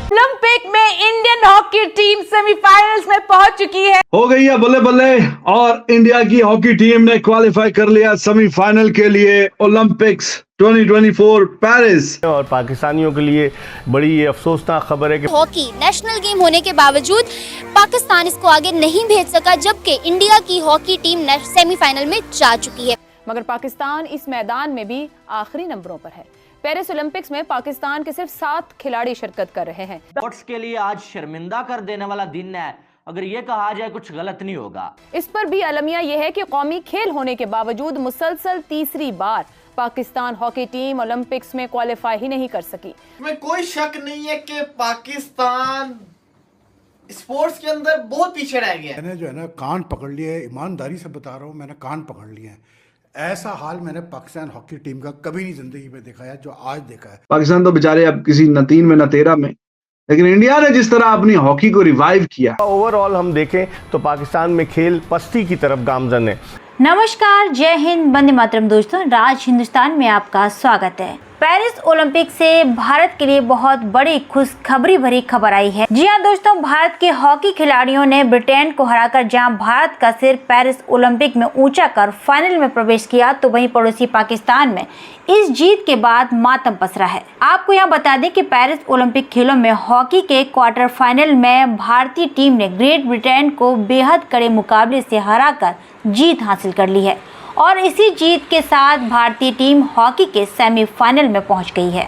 Olympic में Indian hockey team semifinals में पहुंच चुकी है। हो गई है बल्ले बल्ले और इंडिया की हॉकी टीम ने क्वालिफाई कर लिया सेमीफाइनल के लिए ओलंपिक्स 2024 पेरिस। और पाकिस्तानियों के लिए बड़ी ये अफसोसनाक खबर है कि हॉकी नेशनल गेम होने के बावजूद पाकिस्तान इसको आगे नहीं भेज सका, जबकि इंडिया की हॉकी टीम सेमीफाइनल में जा चुकी है। मगर पाकिस्तान इस मैदान में भी आखिरी नंबरों पर है। पेरिस ओलंपिक्स में पाकिस्तान के सिर्फ 7 खिलाड़ी शिरकत कर रहे हैं। स्पोर्ट्स के लिए आज शर्मिंदा कर देने वाला दिन है, अगर ये कहा जाए कुछ गलत नहीं होगा। इस पर भी अलमिया यह है कि कौमी खेल होने के बावजूद मुसलसल तीसरी बार पाकिस्तान हॉकी टीम ओलंपिक्स में क्वालिफाई ही नहीं कर सकी। इसमें कोई शक नहीं है कि पाकिस्तान स्पोर्ट्स के अंदर बहुत पीछे रह गया है। मैंने जो है ना कान पकड़ लिए है, ईमानदारी से बता रहा हूँ, मैंने कान पकड़ लिए हैं। ऐसा हाल मैंने पाकिस्तान हॉकी टीम का कभी नहीं जिंदगी में देखा है जो आज देखा है। पाकिस्तान तो बेचारे अब किसी न 3 में न 13 में, लेकिन इंडिया ने जिस तरह अपनी हॉकी को रिवाइव किया, ओवरऑल हम देखें तो पाकिस्तान में खेल पस्ती की तरफ गामजन है। नमस्कार, जय हिंद, वंदे मातरम। दोस्तों, राज हिंदुस्तान में आपका स्वागत है। पेरिस ओलंपिक से भारत के लिए बहुत बड़ी खुशखबरी भरी खबर आई है। जी हां दोस्तों, भारत के हॉकी खिलाड़ियों ने ब्रिटेन को हराकर जहां भारत का सिर पेरिस ओलंपिक में ऊंचा कर फाइनल में प्रवेश किया, तो वहीं पड़ोसी पाकिस्तान में इस जीत के बाद मातम पसरा है। आपको यहां बता दें कि पेरिस ओलंपिक खेलों में हॉकी के क्वार्टर फाइनल में भारतीय टीम ने ग्रेट ब्रिटेन को बेहद कड़े मुकाबले से हराकर जीत हासिल कर ली है और इसी जीत के साथ भारतीय टीम हॉकी के सेमीफाइनल में पहुंच गई है।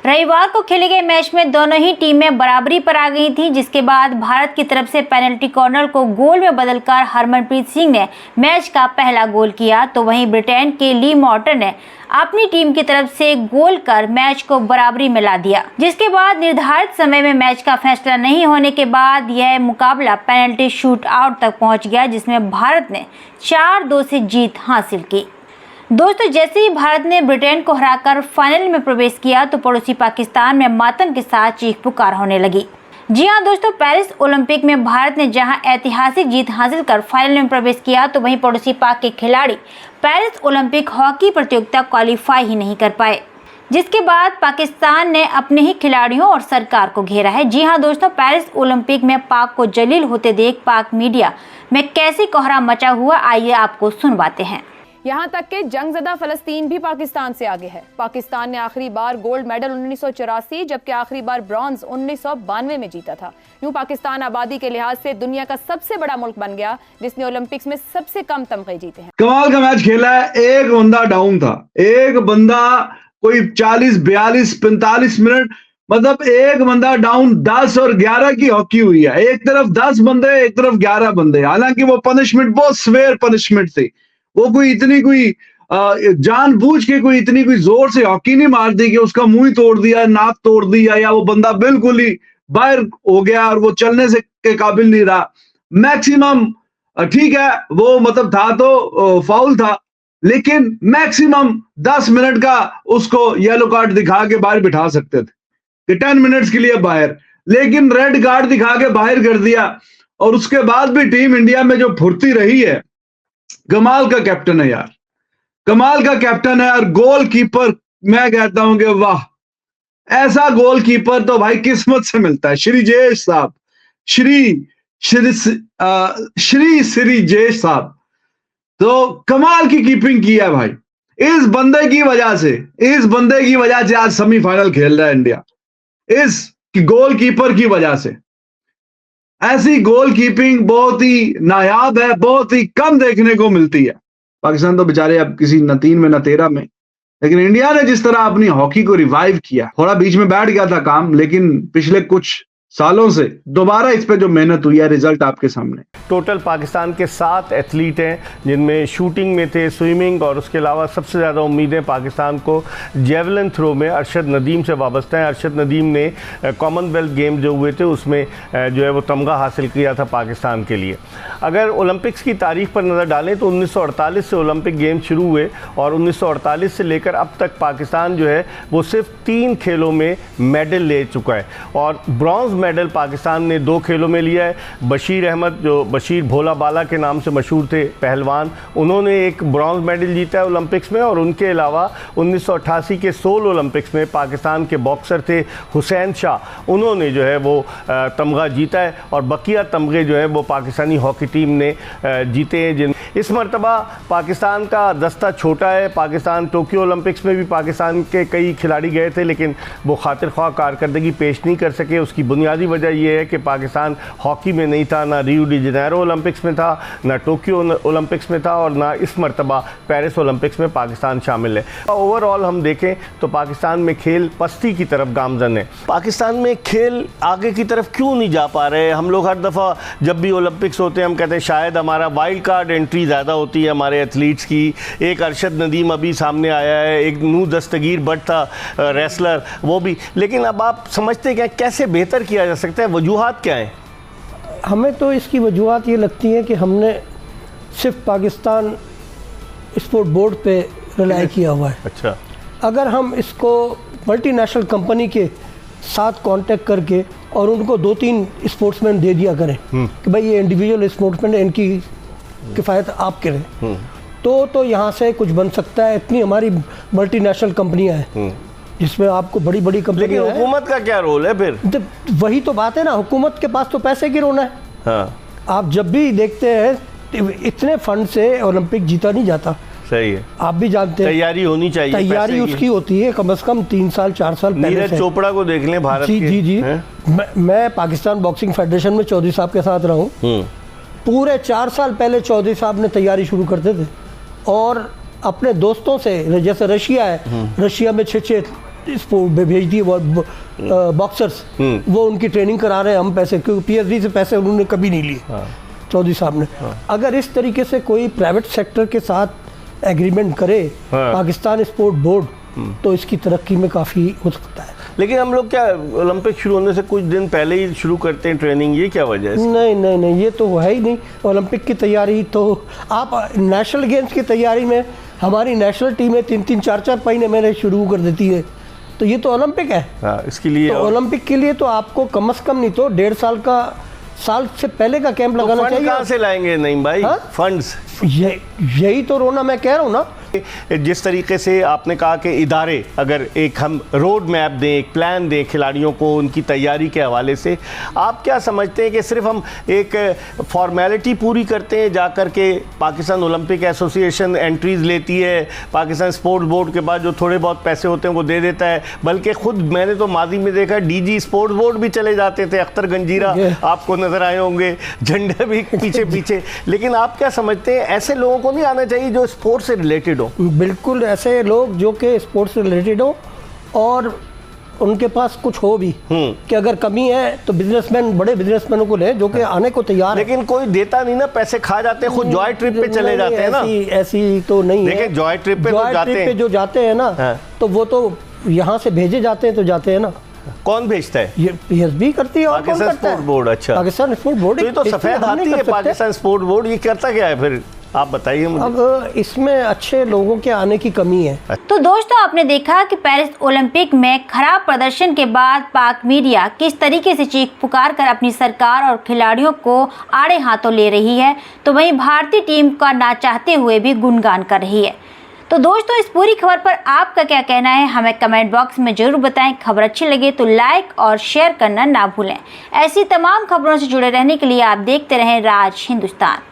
रविवार को खेले गए मैच में दोनों ही टीमें बराबरी पर आ गई थी, जिसके बाद भारत की तरफ से पेनल्टी कॉर्नर को गोल में बदलकर हरमनप्रीत सिंह ने मैच का पहला गोल किया, तो वहीं ब्रिटेन के ली मॉर्टन ने अपनी टीम की तरफ से गोल कर मैच को बराबरी में ला दिया, जिसके बाद निर्धारित समय में मैच का फैसला नहीं होने के बाद यह मुकाबला पेनल्टी शूट आउट तक पहुंच गया, जिसमें भारत ने 4-2 से जीत हासिल की। दोस्तों, जैसे ही भारत ने ब्रिटेन को हराकर फाइनल में प्रवेश किया, तो पड़ोसी पाकिस्तान में मातम के साथ चीख पुकार होने लगी। जी हां दोस्तों, पेरिस ओलंपिक में भारत ने जहां ऐतिहासिक जीत हासिल कर फाइनल में प्रवेश किया, तो वहीं पड़ोसी पाक के खिलाड़ी पेरिस ओलंपिक हॉकी प्रतियोगिता क्वालिफाई ही नहीं कर पाए, जिसके बाद पाकिस्तान ने अपने ही खिलाड़ियों और सरकार को घेरा है। जी हां दोस्तों, पेरिस ओलंपिक में पाक को जलील होते देख पाक मीडिया में कैसे कोहरा मचा हुआ, आइए आपको सुनवाते हैं। यहाँ तक कि जंगज़दा फलस्तीन भी पाकिस्तान से आगे है। पाकिस्तान ने आखिरी बार गोल्ड मेडल 1984 जबकि आखिरी बार ब्रॉन्ज 1992 में जीता था। यूं पाकिस्तान आबादी के लिहाज से दुनिया का सबसे बड़ा मुल्क बन गया, जिसने ओलंपिक्स में सबसे कम तमगे जीते हैं। कमाल का मैच खेला है। एक बंदा डाउन था, एक बंदा कोई 40, 42, 45 मिनट, मतलब एक बंदा डाउन। 10 और 11 की हॉकी हुई है। एक तरफ 10 बंदे, एक तरफ 11 बंदे। हालांकि वो पनिशमेंट बहुत स्वेयर पनिशमेंट थी, वो कोई इतनी कोई जानबूझ के कोई इतनी कोई जोर से हॉकी नहीं मार दी कि उसका मुंह ही तोड़ दिया, नाक तोड़ दिया, या वो बंदा बिल्कुल ही बाहर हो गया और वो चलने से के काबिल नहीं रहा। मैक्सिमम ठीक है, वो मतलब था तो फाउल था, लेकिन मैक्सिमम 10 मिनट का उसको येलो कार्ड दिखा के बाहर बिठा सकते थे कि 10 मिनट्स के लिए बाहर, लेकिन रेड कार्ड दिखा के बाहर कर दिया। और उसके बाद भी टीम इंडिया में जो फुर्ती रही है, कमाल का कैप्टन है यार, कमाल का कैप्टन है। और गोलकीपर, मैं कहता हूं कि वाह, ऐसा गोलकीपर तो भाई किस्मत से मिलता है। श्री जेश साहब, श्री जेश साहब तो कमाल की कीपिंग की है भाई। इस बंदे की वजह से आज सेमीफाइनल खेल रहा है इंडिया, इस गोलकीपर की वजह से। ऐसी गोल कीपिंग बहुत ही नायाब है, बहुत ही कम देखने को मिलती है। पाकिस्तान तो बेचारे अब किसी न 3 में न 13 में, लेकिन इंडिया ने जिस तरह अपनी हॉकी को रिवाइव किया, थोड़ा बीच में बैठ गया था काम, लेकिन पिछले कुछ सालों से दोबारा इस पे जो मेहनत हुई है, रिजल्ट आपके सामने। टोटल पाकिस्तान के 7 एथलीट हैं, जिनमें शूटिंग में थे, स्विमिंग, और उसके अलावा सबसे ज़्यादा उम्मीदें पाकिस्तान को जेवलिन थ्रो में अरशद नदीम से वाबस्ता हैं। अरशद नदीम ने कॉमनवेल्थ गेम जो हुए थे उसमें जो है वो तमगा हासिल किया था पाकिस्तान के लिए। अगर ओलंपिक्स की तारीख पर नज़र डालें तो 1948 से ओलंपिक गेम शुरू हुए और 1948 से लेकर अब तक पाकिस्तान जो है वो सिर्फ 3 खेलों में मेडल ले चुका है और ब्रॉन्ज मेडल पाकिस्तान ने 2 खेलों में लिया है। बशीर अहमद, जो बशीर भोला बाला के नाम से मशहूर थे पहलवान, उन्होंने एक ब्रॉन्ज मेडल जीता है ओलंपिक्स में। और उनके अलावा 1988 के सोल ओलंपिक्स में पाकिस्तान के बॉक्सर थे हुसैन शाह, उन्होंने जो है वो तमगा जीता है। और बकिया तमगे जो है वो पाकिस्तानी हॉकी टीम ने जीते हैं। जिन इस मरतबा पाकिस्तान का दस्ता छोटा है। पाकिस्तान टोक्यो ओलंपिक्स में भी पाकिस्तान के कई खिलाड़ी गए थे, लेकिन वो खातिर ख्वाह कारकर्दगी पेश नहीं कर सके। उसकी बुनियादी वजह यह है कि पाकिस्तान हॉकी में नहीं था, ना रियो डी जनेरो ओलंपिक्स में था, ना टोक्यो ओलंपिक्स में था, और ना इस मरतबा पेरिस ओलंपिक्स में पाकिस्तान शामिल है। ओवरऑल हम देखें तो पाकिस्तान में खेल पस्ती की तरफ गामजन है। पाकिस्तान में खेल आगे की तरफ क्यों नहीं जा पा रहे? हम लोग हर दफ़ा जब भी ओलंपिक्स होते हैं हम कहते हैं शायद हमारा वाइल्ड कार्ड एंट्री ज़्यादा होती है हमारे एथलीट्स की। एक अरशद नदीम अभी सामने आया है, एक नू दस्तगीर बट था रेसलर, वो भी। लेकिन अब आप समझते क्या कैसे बेहतर किया जा सकता है? वजूहात क्या हैं? हमें तो इसकी वजूहात ये लगती हैं कि हमने सिर्फ पाकिस्तान स्पोर्ट बोर्ड पे रिलाई किया हुआ है। अच्छा, अगर हम इसको मल्टीनेशनल कंपनी के साथ कांटेक्ट करके और उनको 2-3 स्पोर्ट्समैन दे दिया करें कि भाई ये इंडिविजुअल स्पोर्ट्समैन है, इनकी किफ़ायत आप करें, तो यहाँ से कुछ बन सकता है। इतनी हमारी मल्टीनेशनल कंपनियाँ हैं जिसमें आपको बड़ी बड़ी कंपनियाँ हैं। हुकूमत का क्या रोल है फिर? तो वही तो बात है ना, हुकूमत के पास तो पैसे की रोना है। हाँ। आप जब भी देखते हैं इतने फंड से ओलंपिक जीता नहीं जाता। सही है, आप भी जानते हैं तैयारी होनी चाहिए। तैयारी उसकी होती है कम से कम 3 साल 4 साल पहले। नीरज चोपड़ा को देख लें भारत जी के। जी जी मैं पाकिस्तान बॉक्सिंग फेडरेशन में चौधरी साहब के साथ रहा हूँ। पूरे 4 साल पहले चौधरी साहब ने तैयारी शुरू करते थे और अपने दोस्तों से, जैसे रशिया है, रशिया में 6 स्पोर्ट भेज दिए बॉक्सर्स, वो उनकी ट्रेनिंग करा रहे हैं हम पैसे, क्योंकि पीएचडी से पैसे उन्होंने कभी नहीं लिए चौधरी साहब ने। अगर इस तरीके से कोई प्राइवेट सेक्टर के साथ एग्रीमेंट करे पाकिस्तान स्पोर्ट बोर्ड, तो इसकी तरक्की में काफ़ी हो सकता है। लेकिन हम लोग क्या ओलंपिक शुरू होने से कुछ दिन पहले ही शुरू करते हैं ट्रेनिंग? ये क्या वजह है? नहीं, ये तो है ही नहीं। ओलंपिक की तैयारी तो आप नेशनल गेम्स की तैयारी में हमारी नेशनल टीमें 3-3, 4-4 महीने मैंने शुरू कर देती है, तो ये तो ओलंपिक है। इसके लिए तो ओलंपिक के लिए तो आपको कम से कम नहीं तो 1.5 साल से पहले का कैंप लगाना चाहिए। कहाँ से लाएंगे नहीं भाई? फंड्स यही तो रोना मैं कह रहा हूँ ना। जिस तरीके से आपने कहा कि इदारे अगर एक हम रोड मैप दें, एक प्लान दें खिलाड़ियों को उनकी तैयारी के हवाले से, आप क्या समझते हैं कि सिर्फ हम एक फॉर्मेलिटी पूरी करते हैं जाकर के? पाकिस्तान ओलंपिक एसोसिएशन एंट्रीज लेती है, पाकिस्तान स्पोर्ट्स बोर्ड के बाद जो थोड़े बहुत पैसे होते हैं वो दे देता है, बल्कि खुद मैंने तो माजी में देखा डीजी स्पोर्ट्स बोर्ड भी चले जाते थे। अख्तर गंजीरा आपको नजर आए होंगे, झंडे भी पीछे। लेकिन आप क्या समझते हैं ऐसे लोगों को नहीं आना चाहिए जो स्पोर्ट्स से रिलेटेड? बिल्कुल, ऐसे लोग जो कि स्पोर्ट्स से रिलेटेड हो और उनके पास कुछ हो भी कि अगर कमी है तो बिजनेसमैन, बड़े बिजनेसमैनों को ले जो कि आने को तैयार है। लेकिन कोई देता नहीं ना, पैसे खा जाते हैं, खुद जॉय ट्रिप पे चले जाते हैं ना। ऐसी तो नहीं है। देखिए जॉय ट्रिप पे जो जाते हैं ना, तो वो तो यहाँ से भेजे जाते हैं तो जाते हैं ना। कौन भेजता है? ये पीएसबी करती है और कौन करता है? Sport board. अच्छा, पाकिस्तान स्पोर्ट बोर्ड। तो सफेद हाथी है पाकिस्तान स्पोर्ट बोर्ड, ये करता क्या है फिर? आप बताइए मुझे। अब इसमें अच्छे लोगों के आने की कमी है। तो दोस्तों, आपने देखा कि पेरिस ओलंपिक में खराब प्रदर्शन के बाद पाक मीडिया किस तरीके से चीख पुकार कर अपनी सरकार और खिलाड़ियों को आड़े हाथों ले रही है, तो वहीं भारतीय टीम का ना चाहते हुए भी गुणगान कर रही है। तो दोस्तों, इस पूरी खबर पर आपका क्या कहना है हमें कमेंट बॉक्स में जरूर बताएं। खबर अच्छी लगे तो लाइक और शेयर करना ना भूलें। ऐसी तमाम खबरों से जुड़े रहने के लिए आप देखते रहें राज हिंदुस्तान।